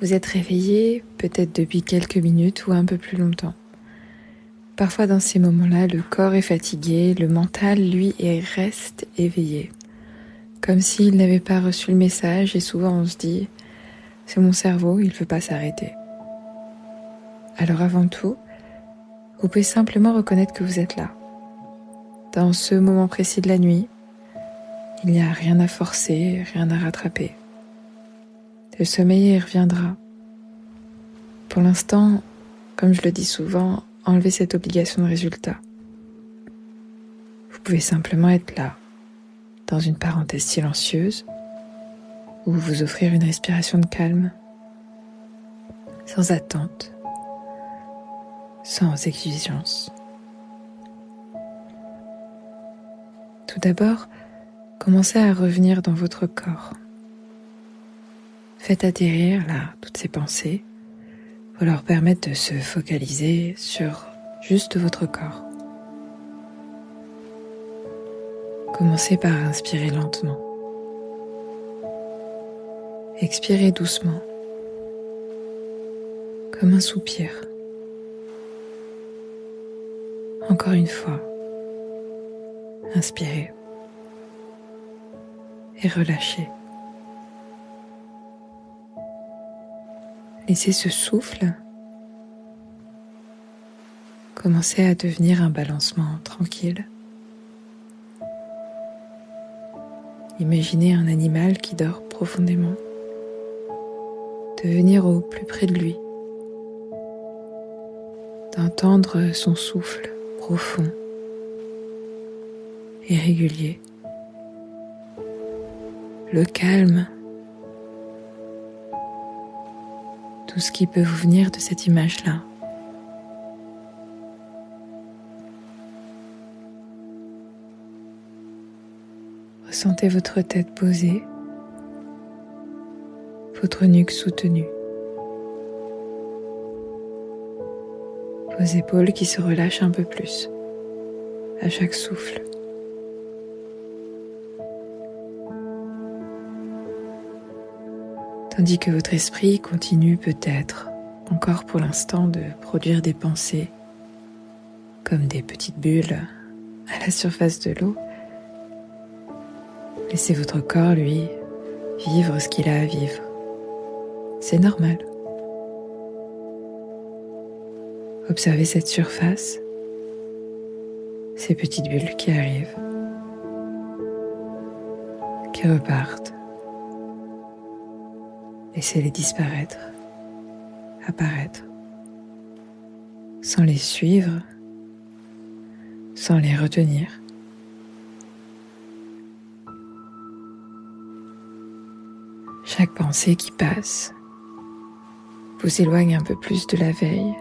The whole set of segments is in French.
Vous êtes réveillé peut-être depuis quelques minutes ou un peu plus longtemps. Parfois dans ces moments-là, le corps est fatigué, le mental, lui, reste éveillé. Comme s'il n'avait pas reçu le message et souvent on se dit « c'est mon cerveau, il ne veut pas s'arrêter ». Alors avant tout, vous pouvez simplement reconnaître que vous êtes là. Dans ce moment précis de la nuit, il n'y a rien à forcer, rien à rattraper. Le sommeil y reviendra. Pour l'instant, comme je le dis souvent, enlevez cette obligation de résultat. Vous pouvez simplement être là, dans une parenthèse silencieuse, ou vous offrir une respiration de calme, sans attente, sans exigence. Tout d'abord, commencez à revenir dans votre corps. Faites atterrir là toutes ces pensées pour leur permettre de se focaliser sur juste votre corps. Commencez par inspirer lentement. Expirez doucement, comme un soupir. Encore une fois, inspirez et relâchez. Laissez ce souffle commencer à devenir un balancement tranquille. Imaginez un animal qui dort profondément, de venir au plus près de lui, d'entendre son souffle profond et régulier, le calme, tout ce qui peut vous venir de cette image-là. Ressentez votre tête posée, votre nuque soutenue, vos épaules qui se relâchent un peu plus à chaque souffle. Tandis que votre esprit continue peut-être, encore pour l'instant, de produire des pensées comme des petites bulles à la surface de l'eau. Laissez votre corps, lui, vivre ce qu'il a à vivre. C'est normal. Observez cette surface, ces petites bulles qui arrivent, qui repartent. Laissez-les disparaître, apparaître, sans les suivre, sans les retenir. Chaque pensée qui passe vous éloigne un peu plus de la veille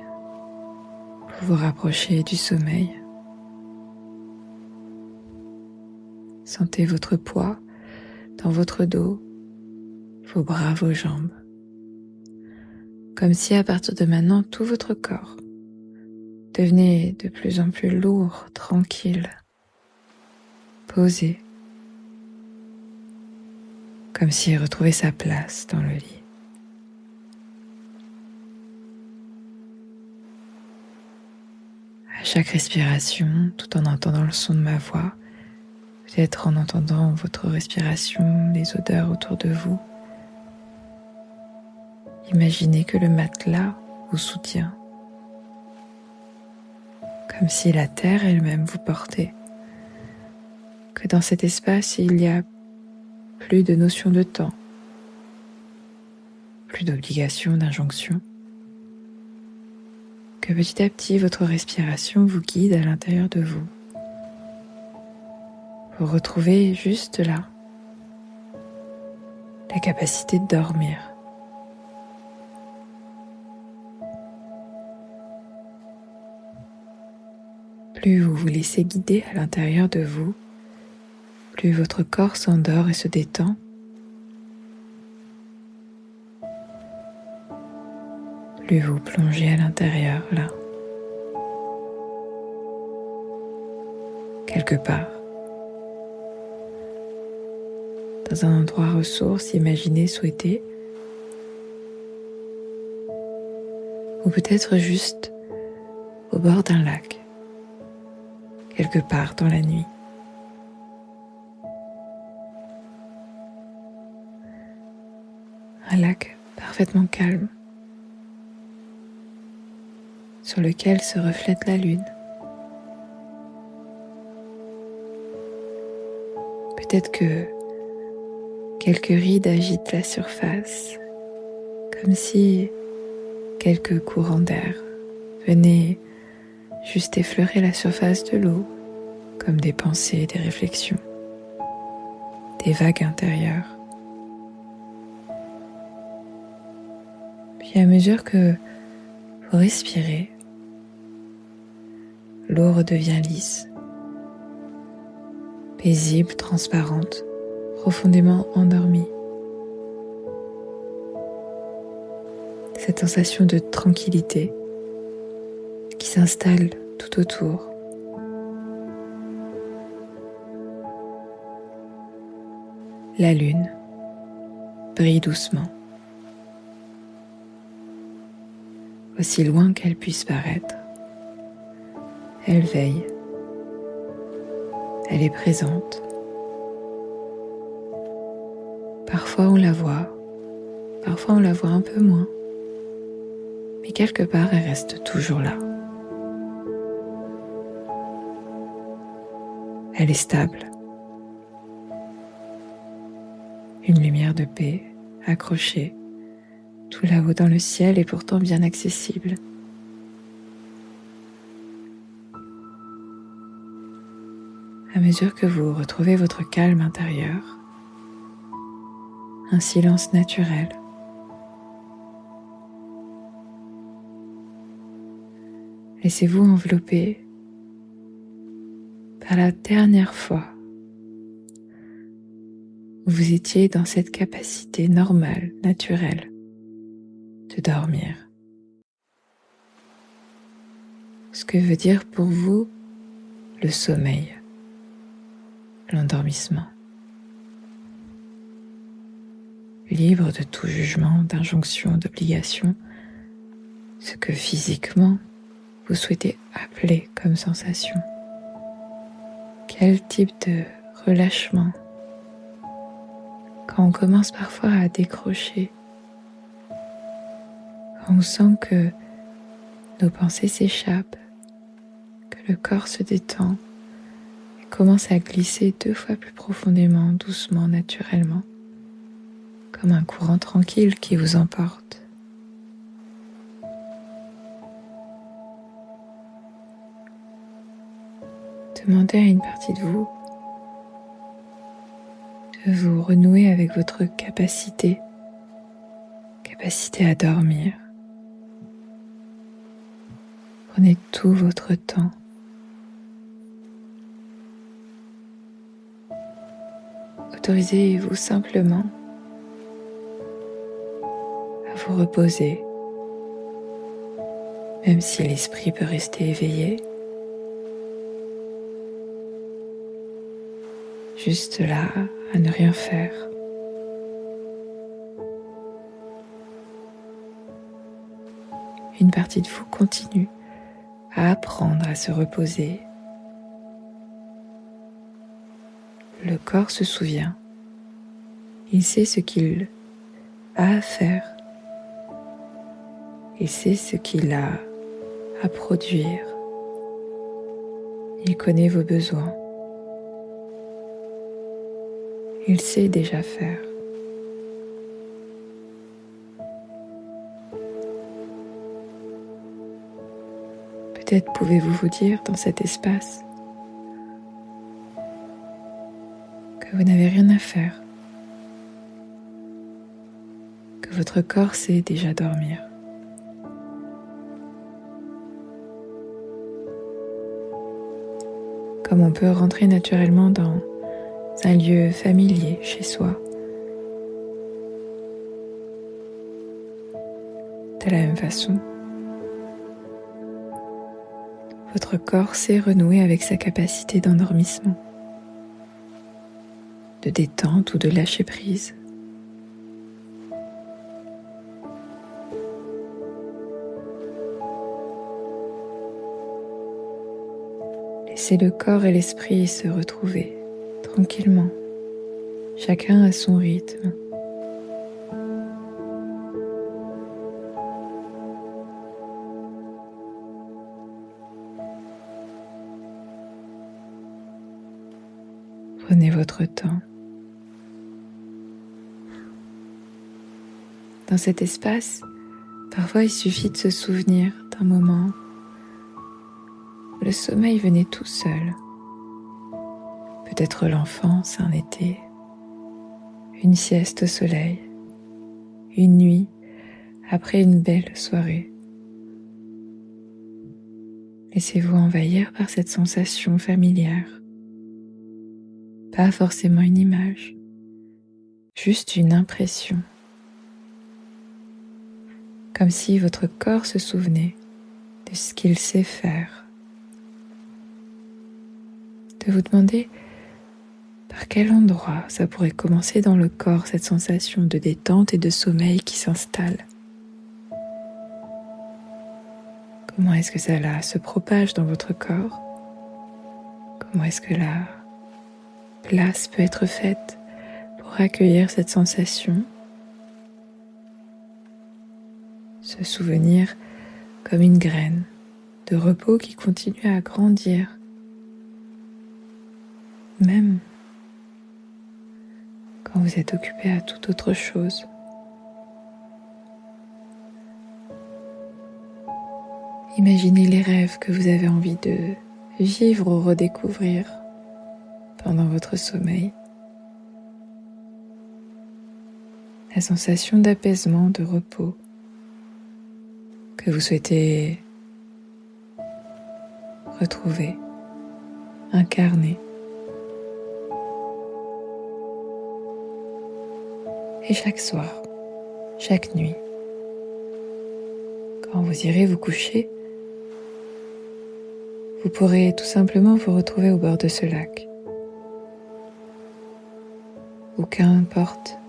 pour vous rapprocher du sommeil. Sentez votre poids dans votre dos, vos bras, vos jambes. Comme si à partir de maintenant, tout votre corps devenait de plus en plus lourd, tranquille, posé. Comme s'il retrouvait sa place dans le lit. À chaque respiration, tout en entendant le son de ma voix, peut-être en entendant votre respiration, les odeurs autour de vous, imaginez que le matelas vous soutient, comme si la terre elle-même vous portait, que dans cet espace il y a plus de notion de temps, plus d'obligation, d'injonction, que petit à petit votre respiration vous guide à l'intérieur de vous. Vous retrouvez juste là la capacité de dormir. Plus vous vous laissez guider à l'intérieur de vous, plus votre corps s'endort et se détend. Plus vous plongez à l'intérieur, là. Quelque part. Dans un endroit ressource, imaginez, souhaitez, ou peut-être juste au bord d'un lac, quelque part dans la nuit. Un lac parfaitement calme, sur lequel se reflète la lune. Peut-être que quelques rides agitent la surface, comme si quelques courants d'air venaient juste effleurer la surface de l'eau, comme des pensées, des réflexions, des vagues intérieures. Puis à mesure que vous respirez, l'eau redevient lisse, paisible, transparente, profondément endormie. Cette sensation de tranquillité qui s'installe tout autour. La lune brille doucement, aussi loin qu'elle puisse paraître. Elle veille, elle est présente. Parfois on la voit, parfois on la voit un peu moins, mais quelque part elle reste toujours là. Elle est stable. Une lumière de paix accrochée tout là-haut dans le ciel et pourtant bien accessible. À mesure que vous retrouvez votre calme intérieur, un silence naturel, laissez-vous envelopper par la dernière fois où vous étiez dans cette capacité normale, naturelle, de dormir. Ce que veut dire pour vous le sommeil, l'endormissement. Libre de tout jugement, d'injonction, d'obligation, ce que physiquement vous souhaitez appeler comme sensation. Quel type de relâchement? Quand on commence parfois à décrocher, quand on sent que nos pensées s'échappent, que le corps se détend et commence à glisser 2 fois plus profondément, doucement, naturellement, comme un courant tranquille qui vous emporte. Demandez à une partie de vous de vous renouer avec votre capacité à dormir. Prenez tout votre temps. Autorisez-vous simplement à vous reposer, même si l'esprit peut rester éveillé. Juste là, à ne rien faire. Une partie de vous continue à apprendre à se reposer. Le corps se souvient. Il sait ce qu'il a à faire. Il sait ce qu'il a à produire. Il connaît vos besoins. Il sait déjà faire. Peut-être pouvez-vous vous dire dans cet espace que vous n'avez rien à faire, que votre corps sait déjà dormir. Comme on peut rentrer naturellement dans un lieu familier chez soi. De la même façon, votre corps sait renouer avec sa capacité d'endormissement, de détente ou de lâcher prise. Laissez le corps et l'esprit se retrouver tranquillement, chacun à son rythme. Prenez votre temps. Dans cet espace, parfois il suffit de se souvenir d'un moment où le sommeil venait tout seul. Peut-être l'enfance, un été, une sieste au soleil, une nuit après une belle soirée. Laissez-vous envahir par cette sensation familière. Pas forcément une image, juste une impression. Comme si votre corps se souvenait de ce qu'il sait faire. De vous demander par quel endroit ça pourrait commencer dans le corps, cette sensation de détente et de sommeil qui s'installe. Comment est-ce que cela se propage dans votre corps? Comment est-ce que la place peut être faite pour accueillir cette sensation? Ce souvenir comme une graine de repos qui continue à grandir, même quand vous êtes occupé à toute autre chose. Imaginez les rêves que vous avez envie de vivre ou redécouvrir pendant votre sommeil. La sensation d'apaisement, de repos que vous souhaitez retrouver, incarner. Et chaque soir, chaque nuit, quand vous irez vous coucher, vous pourrez tout simplement vous retrouver au bord de ce lac. Ou qu'importe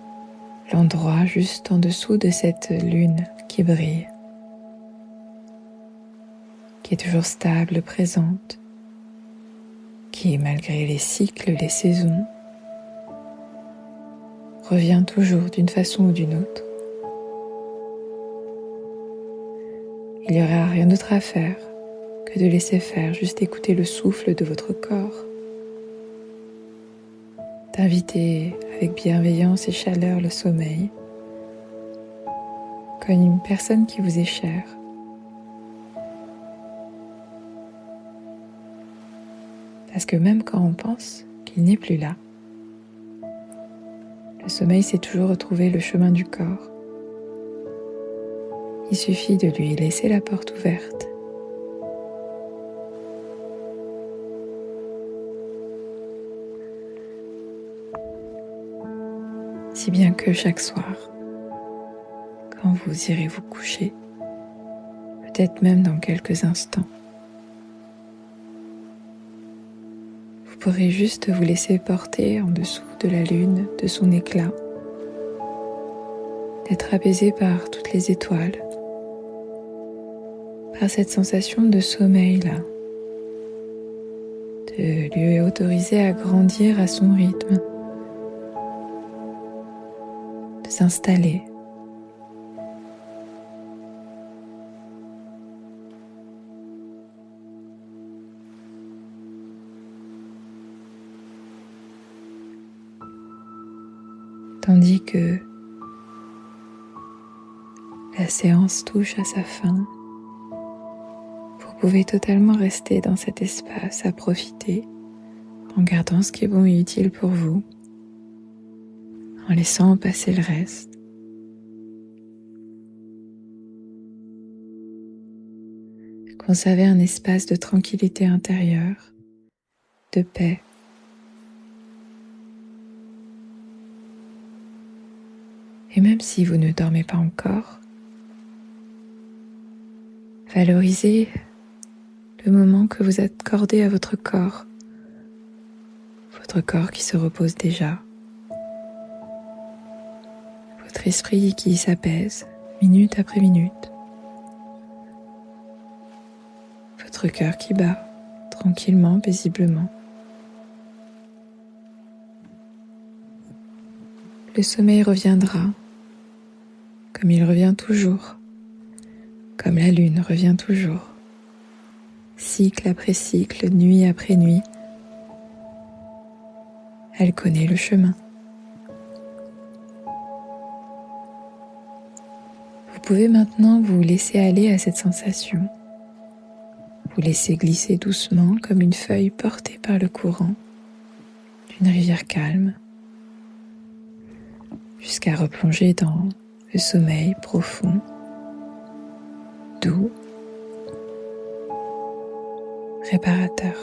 l'endroit juste en dessous de cette lune qui brille, qui est toujours stable, présente, qui, malgré les cycles, les saisons, revient toujours d'une façon ou d'une autre. Il n'y aura rien d'autre à faire que de laisser faire, juste écouter le souffle de votre corps, d'inviter avec bienveillance et chaleur le sommeil, comme une personne qui vous est chère. Parce que même quand on pense qu'il n'est plus là, le sommeil sait toujours retrouver le chemin du corps. Il suffit de lui laisser la porte ouverte. Si bien que chaque soir, quand vous irez vous coucher, peut-être même dans quelques instants, vous pourrez juste vous laisser porter en dessous de la lune, de son éclat, d'être apaisé par toutes les étoiles, par cette sensation de sommeil-là, de lui autoriser à grandir à son rythme, de s'installer. Tandis que la séance touche à sa fin, vous pouvez totalement rester dans cet espace à profiter, en gardant ce qui est bon et utile pour vous, en laissant passer le reste. Conservez un espace de tranquillité intérieure, de paix. Et même si vous ne dormez pas encore, valorisez le moment que vous accordez à votre corps qui se repose déjà, votre esprit qui s'apaise minute après minute, votre cœur qui bat tranquillement, paisiblement. Le sommeil reviendra, comme il revient toujours, comme la lune revient toujours, cycle après cycle, nuit après nuit. Elle connaît le chemin. Vous pouvez maintenant vous laisser aller à cette sensation. Vous laisser glisser doucement comme une feuille portée par le courant d'une rivière calme, jusqu'à replonger dans le sommeil profond, doux, réparateur.